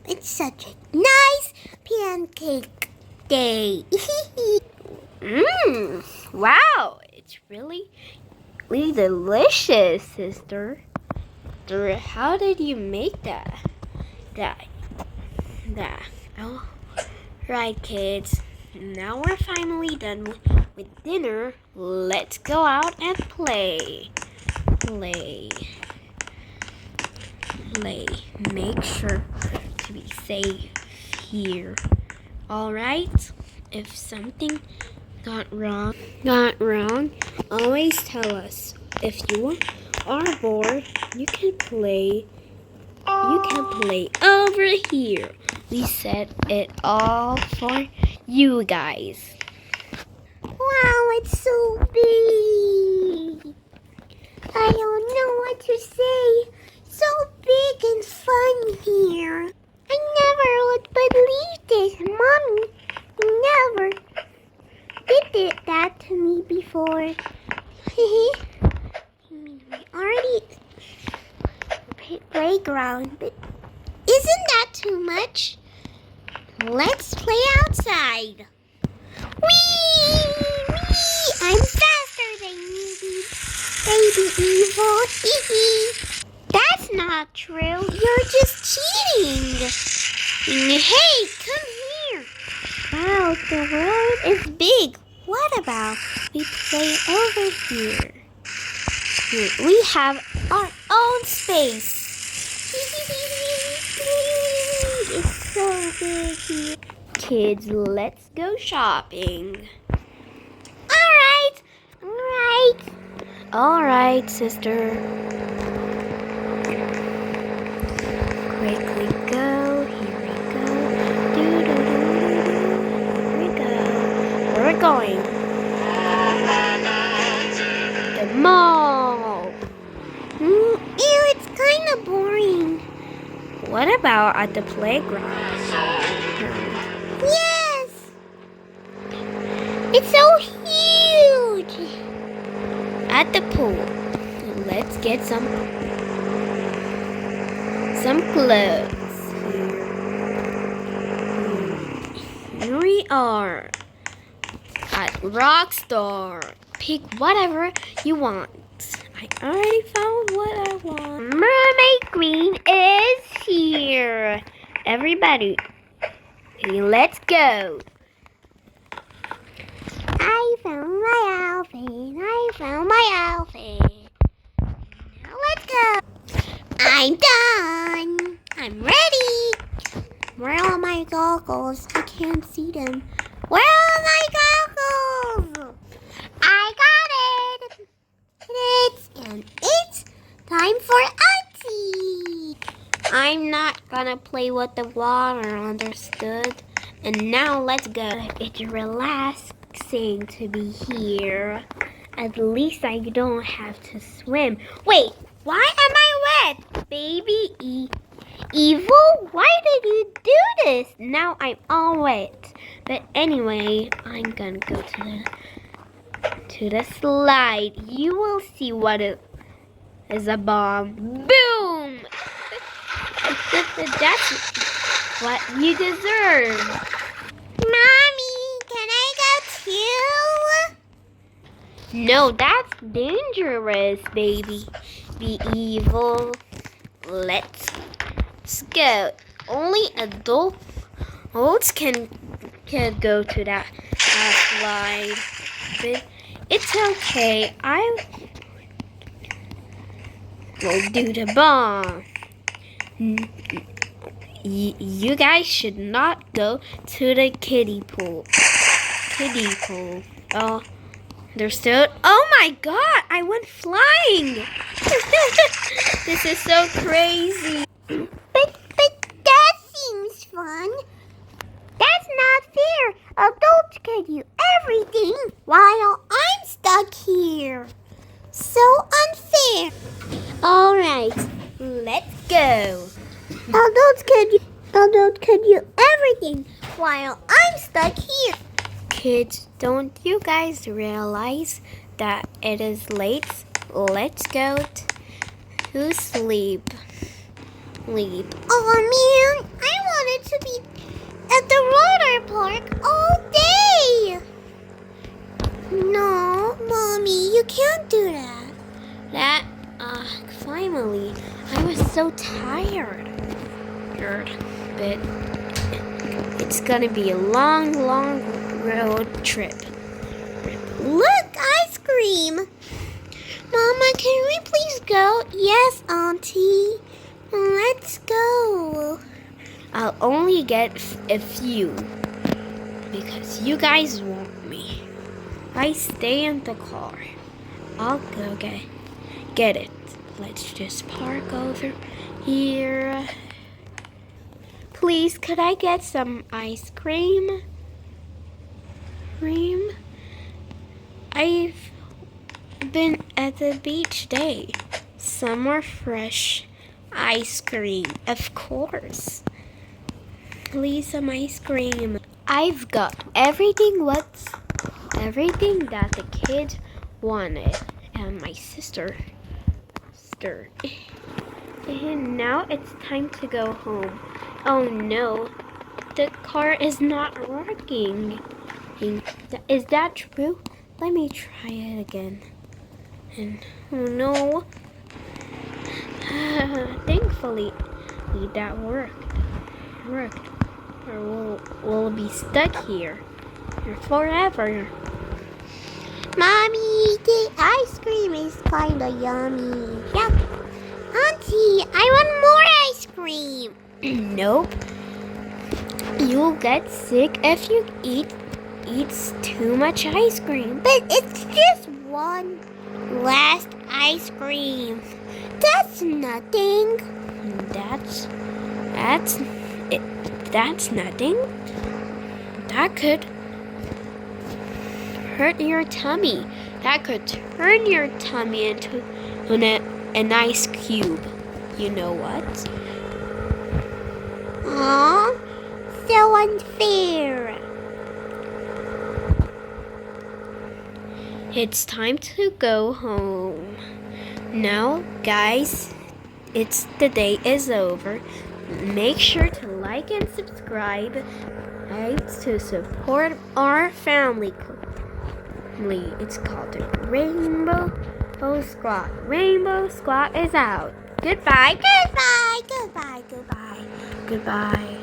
It's such a nice pancake day. Wow, it's really delicious, sister. How did you make that? Oh, right, kids. Now we're finally done with dinner. Let's go out and play. Play. Make sure to be safe here. All right? If something got wrong, always tell us. If you are bored, you can play over here. We set it all for you guys. Wow, it's so big. I don't know what to say. So big and fun here. I never would believe this. Mommy never did that to me before. We already playground, but isn't that too much? Let's play outside. Whee! Whee! I'm faster than you, baby evil. That's not true. You're just cheating. Hey, come here. Wow, the world is big. What about we play over here? We have our own space. It's so big here. Kids, let's go shopping. All right, sister. Quickly go. Here we go. Here we go. We're going. The mall. Ew, it's kind of boring. What about at the playground? Yes! It's so huge! At the pool. Let's get some clothes. Here we are at Rockstar. Pick whatever you want. I already found what I want. Mermaid Queen is here. Everybody, let's go. I found my outfit. Now let's go. I'm done. I'm ready. Where are my goggles? I can't see them. Where are my goggles? I got it. It's time for Auntie. I'm not gonna play with the water, understood? And now let's go. It's relaxing to be here. At least I don't have to swim. Wait, why am I wet? Baby Evil, why did you do this? Now I'm all wet. But anyway, I'm gonna go to the slide. You will see what it is a bomb. Boom! That's what you deserve. Mommy, can I go too? No, that's dangerous, baby. Be evil. Let's go. Only adults can go to that slide. But it's okay. I will do the bomb. You guys should not go to the kiddie pool. Oh, there's still. Oh my God! I went flying. This is so crazy. But that seems fun. That's not fair. Adults can do everything while I'm stuck here. So unfair. All right, let's go. Adults can do everything while I'm stuck here. Kids, don't you guys realize that it is late? Let's go to sleep. Oh man, I to be at the water park all day. No, Mommy, you can't do that. Finally, I was so tired. But it's gonna be a long, long road trip. Look, ice cream. Mama, can we please go? Yes, Auntie. Let's go. I'll only get a few because you guys want me. I stay in the car. I'll go get it. Let's just park over here. Please, could I get some ice cream? I've been at the beach day. Some more fresh ice cream, of course. Please, some ice cream. I've got everything that the kids wanted, and my sister. And now it's time to go home. Oh no, the car is not working. Is that true? Let me try it again. And oh no. Thankfully, that worked. Or we'll be stuck here forever. Mommy, the ice cream is kind of yummy. Yep. Auntie, I want more ice cream. Nope. You'll get sick if you eat too much ice cream. But it's just one last ice cream. That's nothing. That's nothing. That could hurt your tummy. That could turn your tummy into an ice cube. You know what? Aw, so unfair. It's time to go home. Now, guys, the day is over. Make sure to like and subscribe to support our family. It's called the Rainbow Squad. Rainbow Squad is out. Goodbye. Goodbye, goodbye, goodbye. Goodbye.